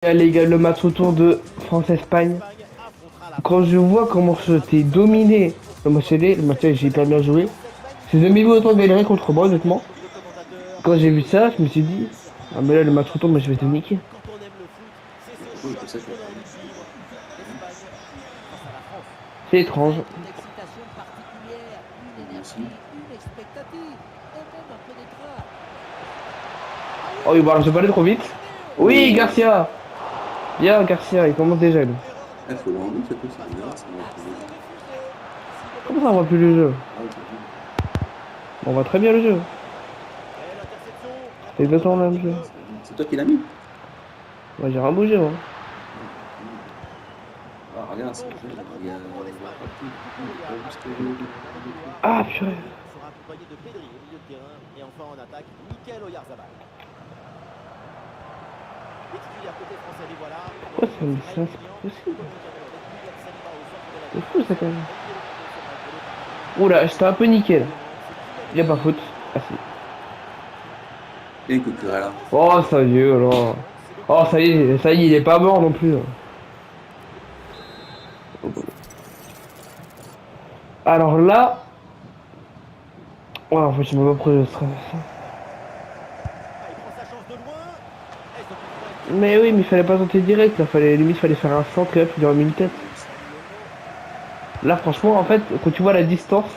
Ah, les gars, le match autour de France-Espagne. Quand je vois comment je t'ai dominé le match aller, le match aller, j'ai hyper bien joué. J'ai jamais vu autant galérer contre moi, honnêtement. Quand j'ai vu ça, je me suis dit, ah mais là, le match retour, moi, je vais te niquer. Oui, comme ça, je vais pas mal. C'est étrange. Merci. Oh, oui, bon, alors, je vais pas aller trop vite. Oui, Oh, Garcia! Bien, Garcia, il commence déjà, lui. il faut l'enlever, ce truc, c'est bizarre, ça va plus le jeu. Comment ça, on voit plus le jeu? Ah, ok. On voit très bien le jeu. C'est exactement le même jeu. C'est toi qui l'as mis? Moi, j'ai rien bougé, moi. Ah, regarde, c'est vrai, il y a pas tout, du coup, j'ai pas vu ce que le truc. Ah, purée. Pourquoi ça me dit ça? C'est pas possible. C'est fou, ça, quand même. Oula, j'étais un peu niqué, là. Y a pas faute. Ah, si. Et Cucurella. Oh, ça y est, alors. Oh, ça y est, il est pas mort non plus. Alors là. Oh, en fait, je me pas le stress. Mais oui, mais il fallait pas tenter direct, là. Limite, fallait faire un centre et hop, il aurait mis une tête. Là, franchement, en fait, quand tu vois la distance.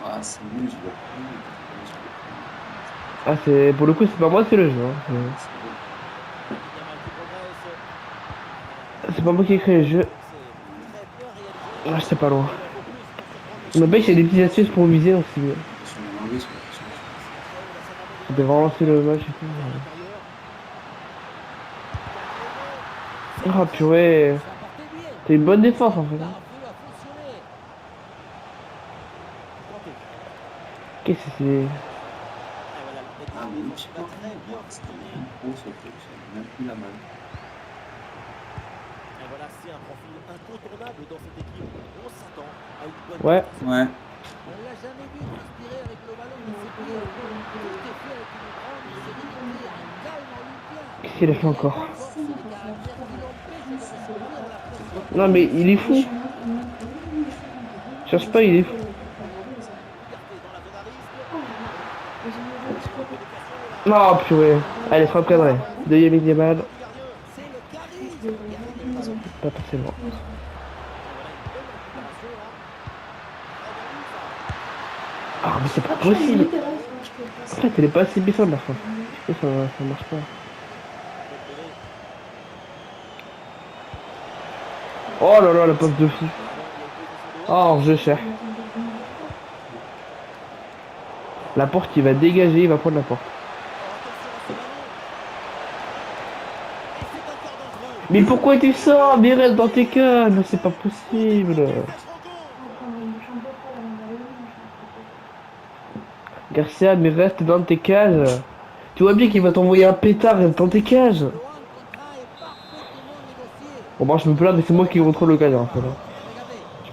Ah, c'est nul, je vois plus. Pourquoi je vois plus? Ah, c'est. Pour le coup, c'est pas moi, c'est le jeu. Hein. C'est bon. C'est pas moi qui ai créé le jeu. Ah, j'étais pas loin. On a pas, il y a des petites astuces pour viser, donc c'est bien. Je suis l'enlever sur la change. On devrait relancer le match et tout. Ah, purée. T'as une bonne défense, en fait. Hein. Qu'est-ce que c'est. Ah, mais je sais pas pourquoi. C'était même trop ce truc, j'avais même plus la main. Ouais. Ouais. Qu'est-ce qu'il a fait encore? Non, mais il est fou. Cherche pas, il est fou. Non, purée. Allez, frappe cadré. De Yannick Diabal. Pas passé loin. Ah, mais c'est pas possible. En fait, elle est pas assez puissante, la fin. Ça marche pas. Oh là là, la passe de fou. Oh, je cherche. La porte, il va dégager, il va prendre la porte. Mais pourquoi tu sors? Mais reste dans tes cannes, c'est pas possible. Garcia, mais reste dans tes cages. Tu vois bien qu'il va t'envoyer un pétard, reste dans tes cages. Bon, moi je me plains, mais c'est moi qui contrôle le gardien en fait. Hein.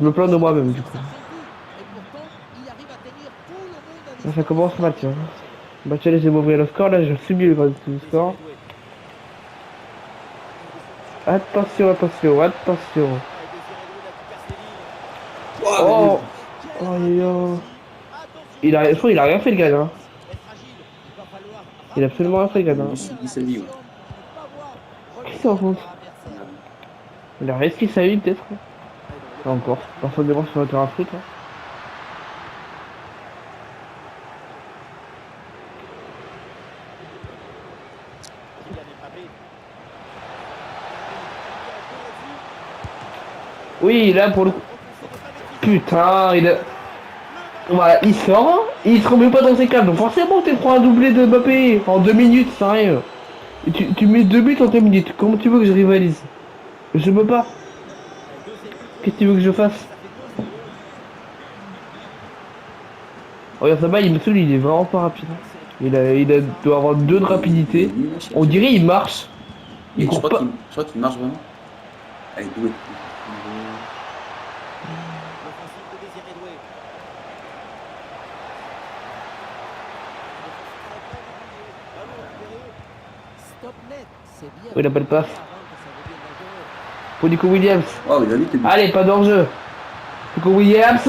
Je me plains de moi-même du coup. Là, ça commence mal, tiens. Bah, tiens, laissez m'ouvrir le score, là, je subis le score. Attention, attention, attention. Oh, mais Oh, nul. oh, je crois qu'il a rien fait le gars, hein. Il a absolument rien fait le gars, Il a hein. juste subi sa vie, ouais. Qui s'en fout? Merde. Il a risqué sa vie peut-être. Pas encore. Personne ne défense sur le terrain de foot. Hein. Oui, là pour le coup. Putain, voilà, il sort, il se remet pas dans ses cages. Donc forcément, tu prends un doublé de Mbappé en 2 minutes, sérieux. Et tu mets 2 buts en 2 minutes. Comment tu veux que je rivalise? Je peux pas. Qu'est-ce que tu veux que je fasse? Regarde, ça va, il me saoule, il est vraiment pas rapide. Doit avoir deux de Il est rapidité. nul à On chercher. dirait il marche. Il Et court pas. je crois qu'il marche vraiment. Elle est douée. Mais Oui, il a pas de passe. Pour Nico Williams. Oh, il a vite. Allez, pas d'enjeu. Nico Williams.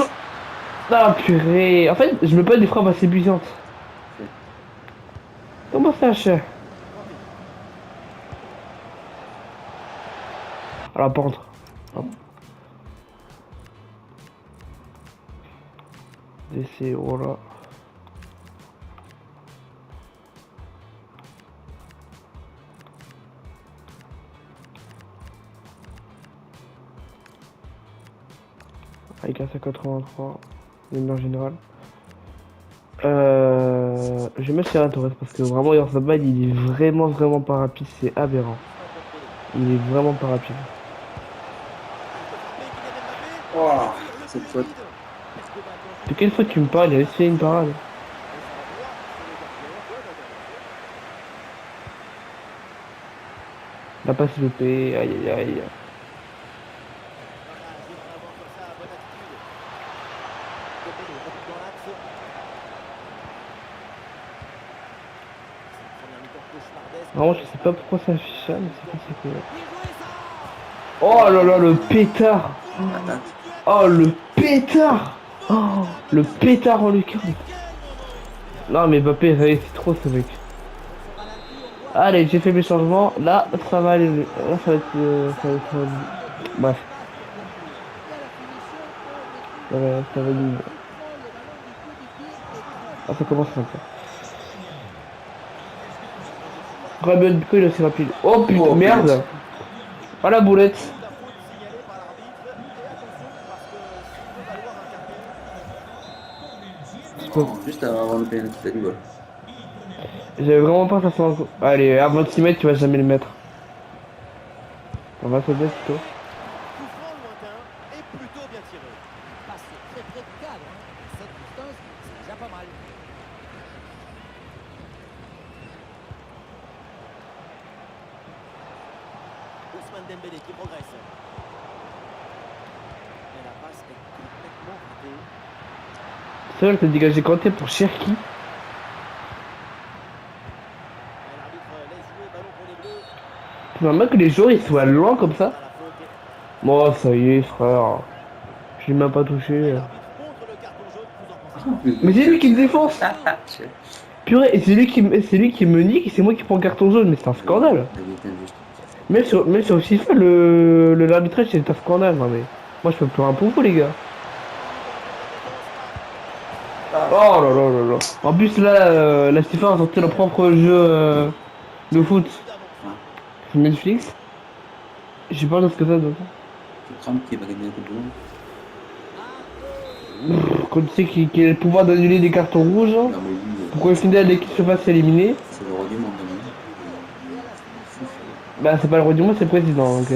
Ah, purée. En fait, je me pas des frappes assez puissantes. Comment ça, chef? Alors, par contre. Hop. DC, voilà. Avec un 183, lumière générale. Je vais mettre Ferran Torres parce que vraiment, Yarzabal, il est vraiment pas rapide, c'est aberrant. Il est vraiment pas rapide. Oh, cette faute. De quelle fois tu me parles? Il a essayé une parade. La passe loupée, aïe aïe aïe. Vraiment, je sais pas pourquoi ça affiche ça, mais c'est quoi. Oh là là, le pétard! Attaque. Oh, le pétard! Oh, le pétard en lucarne! Non, mais Mbappé, ça y est, c'est trop ce mec. Allez, j'ai fait mes changements. Là, ça va aller mieux. Là, ça va être. Bref. Ça va aller mieux. Ah, ça commence comme ça. Rabel Bitcoin est aussi rapide. Oh putain, Oh, merde! Oh la boulette! Oh, juste avant le pénalty, t'as du bol. J'avais vraiment pas ça sur un coup. Allez, à 26 mètres, tu vas jamais le mettre. On va se mettre plutôt. Ousmane Dembélé qui progresse. Et la passe est complètement ratée. C'est vrai, t'as dégagé Kanté pour Cherki. Et l'arbitre laisse jouer, ballon pour les Bleus. C'est normal que les joueurs ils soient loin comme ça. À la faute. Bon, ça y est, frère. Je l'ai même pas touché. L'arbitre contre le carton jaune, vous en pensez quoi? Mais c'est lui qui me défonce. Purée, et c'est lui qui me nique et c'est moi qui prends le carton jaune. Mais c'est un scandale. Même sur FIFA, l'arbitrage c'est un scandale. Non mais, moi je peux plus rien pour vous les gars. Oh là là là là. En plus là, la FIFA a sorti leur propre jeu de foot. Sur Netflix. Je sais pas ce que ça donne. Trump qui va gagner la Coupe du Monde. Quand tu sais qu'il a le pouvoir d'annuler des cartons rouges, hein. Non, mais lui, Pourquoi au final l'équipe se fasse éliminer? c'est le roi du monde. Bah c'est pas le roi du monde, c'est le président donc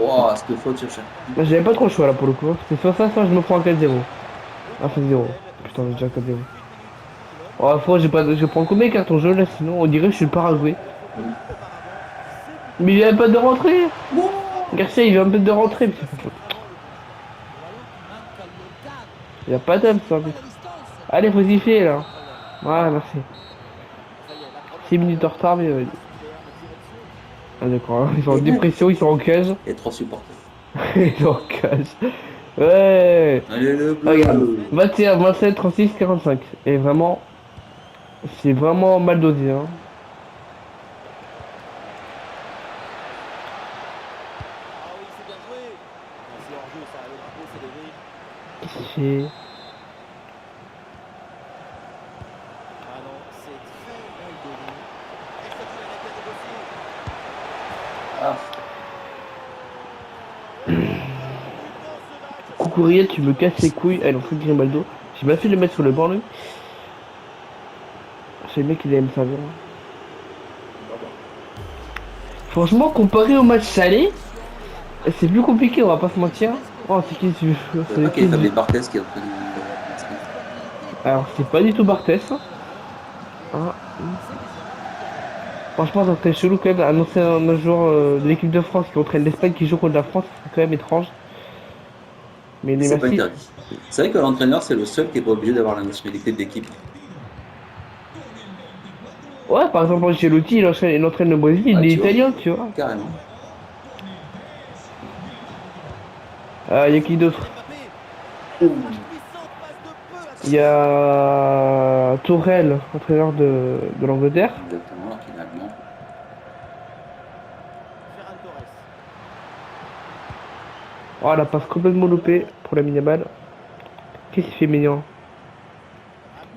Oh, cette faute sur chaque. bah, j'avais pas trop le choix là pour le coup. C'est soit ça, soit je me prends un 4-0. Un 5-0. Putain j'ai déjà 4-0. Oh faut je prends combien de cartons jaunes là sinon on dirait que je suis le Paraguay. Mais il vient pas de rentrer. Garcia il vient un peu de rentrer. Mais c'est pas faute. Il y a pas d'âme ça. Allez faut siffler là. Voilà merci. 6 minutes en retard mais ah d'accord, ils sont en dépression, ils sont en cage. Il y a 3 supporters. Ils sont en cage. Ouais. Allez, le bleu. Regarde, 21, 27, 36, 45. Et vraiment, c'est vraiment mal dosé. Hein. Ah oui, c'est bien joué. C'est hors jeu, ça. Le drapeau s'est levé. C'est... Ah non, c'est très mal donné. Est-ce que tu l'as bien négocié? Ah, Coucouriel, tu me casses les couilles. Allez, on fait Grimaldo. J'ai bien fait de le mettre sur le banc, lui. C'est le mec qui allait me servir. Hein. Franchement, comparé au match salé, c'est plus compliqué, on va pas se mentir. Oh, c'est qui tu veux? c'est pas qu'il y a Fabien Barthez qui est en train de. Alors, c'est pas du tout Barthès. Ah. Franchement, ça serait chelou quand même d'annoncer un joueur de l'équipe de France qui entraîne l'Espagne qui joue contre la France, c'est quand même étrange. Mais les C'est pas merci. interdit. C'est vrai que l'entraîneur, c'est le seul qui est pas obligé d'avoir la nationalité de l'équipe. Ouais, par exemple, Ancelotti, il entraîne le Brésil, il Ouais, est tu vois. italien, tu vois. Carrément. Il y a qui d'autre? Ouh. Il y a Tourelle, entraîneur de l'Angleterre. Exactement, alors qu'il est allemand. Oh, la passe complètement loupée pour la Yamal. Qu'est-ce qu'il fait, Mignon?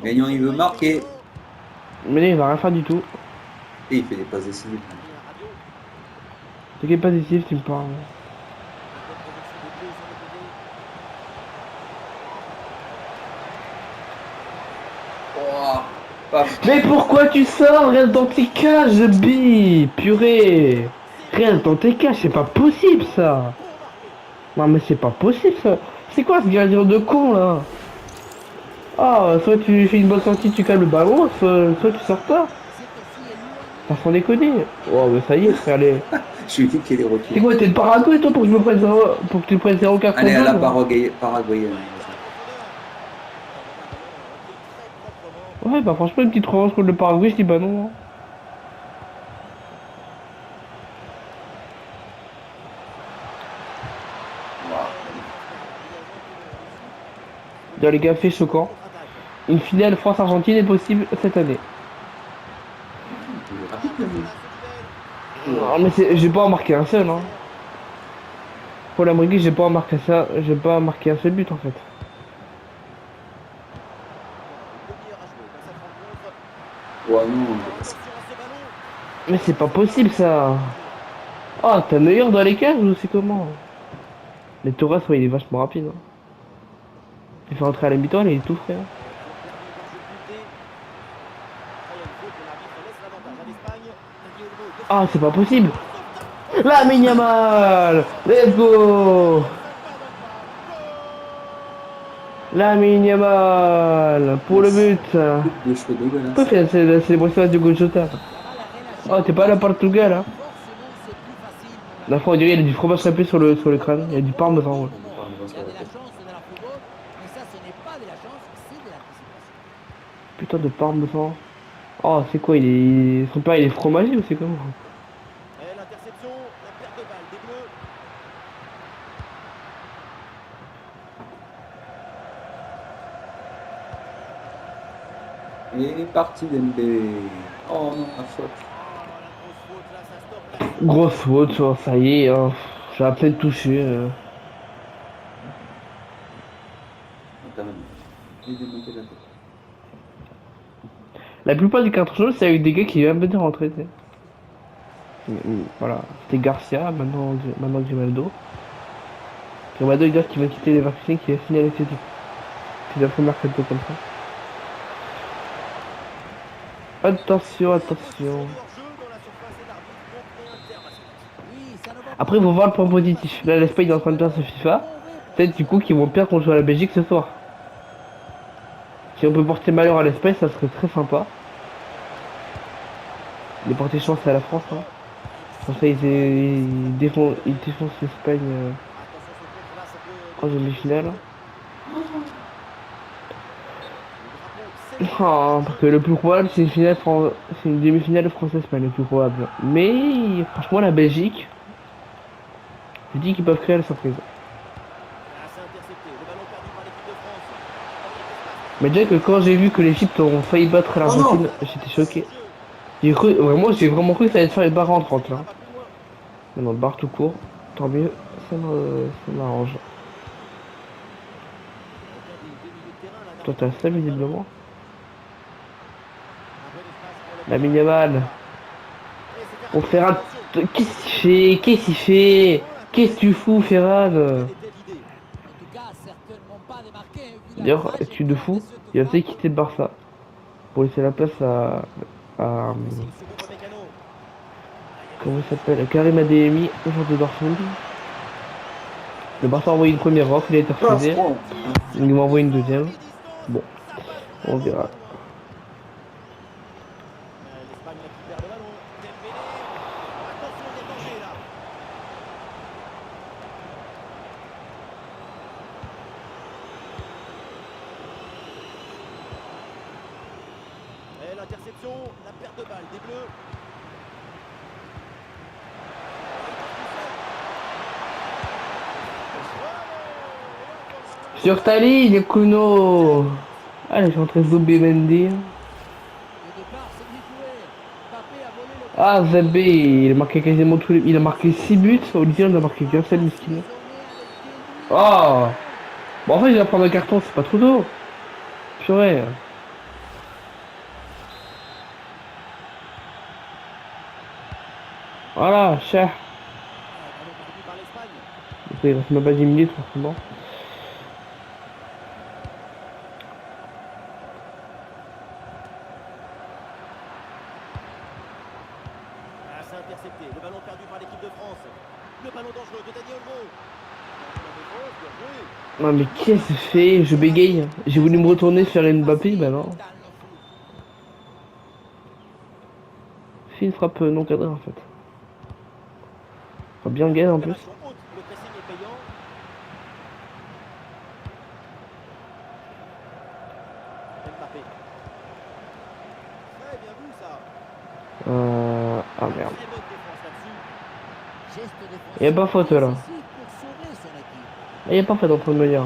Gagnant, il veut marquer. Mignon, il va rien faire du tout. Et il fait des passes décisives. C'est qu'il est pas décisif, tu me parles. Oh, paf. Mais pourquoi tu sors? Rien dans tes cages, Bi! Purée! Rien dans tes cages, c'est pas possible ça! Non mais c'est pas possible ça! C'est quoi ce gardien de con là? Ah, soit tu fais une bonne sortie, tu calmes le ballon, soit tu sors pas. Sans déconner. Oh mais ça y est frère, allez. Je suis dit qu'il est C'est retour. quoi, t'es le Paraguay toi pour que je me prenne 0, pour que tu me prennes 0,4 Allez, à la jaune? Paraguayenne. Ouais bah franchement une petite revanche contre le Paraguay, je dis bah non. Hein. Dans les gars, fait choquant. Une finale France-Argentine est possible cette année. Il est rapide, le mec. Non mais j'ai pas marqué un seul hein. Pour l'Amérique, j'ai pas marqué ça, j'ai pas marqué un seul but en fait. Ouais, non. Mais c'est pas possible ça. Ah, t'es meilleur dans les cages ou c'est comment? Mais Torres, ouais, il est vachement rapide. Hein. Il fait rentrer à la mi-temps, il est tout frais. Hein. Ah, c'est pas possible. La Yamal, let's go. La Yamal pour le but. Coupe de cheveux Pourquoi dégueulasse. fait la célébration du goal Jota? Oh, t'es pas là Portugal hein. La fois, on dirait il y a du fromage râpé sur le crâne. Il y a du parmesan. Ouais. Putain de parmesan. Oh, c'est quoi? Son père, il est fromager ou c'est comment? Et parti Dembélé. Oh non, la faute. Grosse faute, ça y est. Hein. J'ai à peine touché. Quand même. Il est démonté la tête. La plupart des cartons jaunes, c'est avec des gars qui viennent de rentrer. Tu sais. Voilà. C'était Garcia, maintenant Grimaldo. Grimaldo, il dit qu'il va quitter les Leverkusen, qui va signer avec City. C'est la première photo comme ça. Attention, attention. Après, il faut voir le point positif. Là, l'Espagne est en train de perdre ce FIFA. Peut-être du coup qu'ils vont perdre contre la Belgique ce soir. Si on peut porter malheur à l'Espagne, ça serait très sympa. De porter chance à la France. Hein. Comme ça, ils défoncent l'Espagne en demi-finale. Oh, parce que le plus probable, c'est une demi-finale France-Espagne, le plus probable. Mais franchement, la Belgique, je dis qu'ils peuvent créer la surprise. Mais déjà que quand j'ai vu que l'Égypte ont failli battre l'Argentine, j'étais choqué. J'ai vraiment cru que ça allait se faire une barre en 30 là. Mais non, barre tout court, tant mieux, ça m'arrange. Toi t'as ça visiblement. La Yamal. On Ferran. Qu'est-ce qu'il fait? Qu'est-ce qu'il fait? Qu'est-ce que tu fous, Ferran? D'ailleurs, tu de fou, il a fait quitter le Barça pour laisser la place à comment il s'appelle? Karim Adeyemi, joueur de Dortmund. Le Barça a envoyé une première offre, il a été refusé. Il m'a envoyé une deuxième. Bon, on verra. l'interception, la perte de balle des Bleus. Sur ta ligne, Kuno. Allez, je suis en train de zouber Mendy. Le départ, c'est lui jouer. Mbappé a volé le Ah, Zabé, il a marqué quasiment tous les... Il a marqué 6 buts. Olivier en a marqué qu'un seul, miskin. Oh. Bon, en fait, il va prendre un carton, c'est pas trop tôt. Purée. Voilà, cher. Ballon perdu par l'Espagne. Après, il reste même pas 10 minutes, forcément. Ah, c'est intercepté. Le ballon perdu par l'équipe de France. Le ballon dangereux de Daniel Olmo. La défense, bien joué. Non, mais qu'est-ce que fait? Je bégaye. J'ai voulu me retourner faire une Mbappé, bah non. C'est une frappe non cadrée, en fait. Pas bien gaine, en plus. Opération haute. Le pressing est payant. Mbappé. Très bien vu ça. Ah merde. Très bonne défense là-dessus. geste défensif. Il y a pas faute, là. décisif pour sauver son équipe. Il y a pas fait en train de me dire.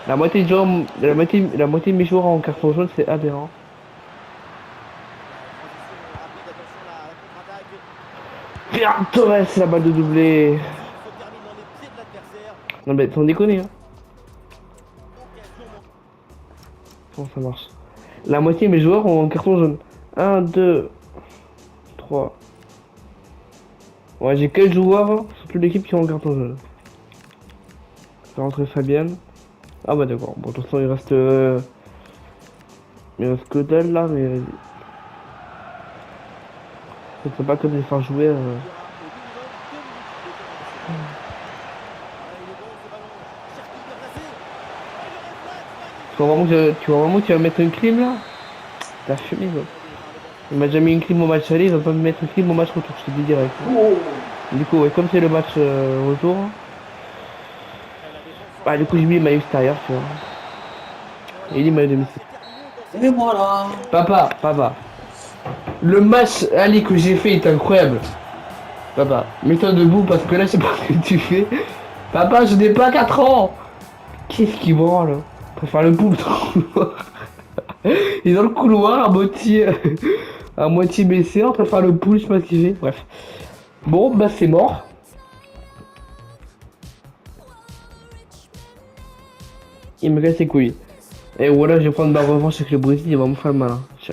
La moitié de joueurs, la moitié de mes joueurs en carton jaune, c'est aberrant. Transition rapide, attention la contre-attaque. Putain, Torres, la balle de doublé. Se termine dans les pieds de l'adversaire. Non mais sans déconner, hein. Occasion Comment ça marche? La moitié de mes joueurs ont un carton jaune. 1, 2, 3. Ouais, j'ai 4 joueurs hein, sur toute l'équipe qui ont un carton jaune. Je vais rentrer Fabienne. Ah bah d'accord. Bon, de toute façon, il reste que dalle là, mais vas-y. Je sais pas que de les faire jouer. Tu vois vraiment que tu vas mettre une clim là? T'as fumé quoi. Il m'a déjà mis une clim au match aller, il va pas me mettre une clim au match retour, je te dis direct. Du coup, ouais, comme c'est le match retour, bah du coup j'ai mis le maillot extérieur, tu vois. Et il est maillot domicile. Et voilà. Papa. Le match aller que j'ai fait est incroyable. Papa, mets-toi debout parce que là, je sais pas ce que tu fais. Papa, je n'ai pas 4 ans. Qu'est-ce qui branle? Je préfère le pouls dans le couloir. Il est dans le couloir à moitié baissé, en train de faire le pouls, je sais pas ce qu'il fait. Bref. Bon, bah c'est mort. Il me casse les couilles. Et voilà, je vais prendre ma revanche avec le Brésil, il va me faire le malin.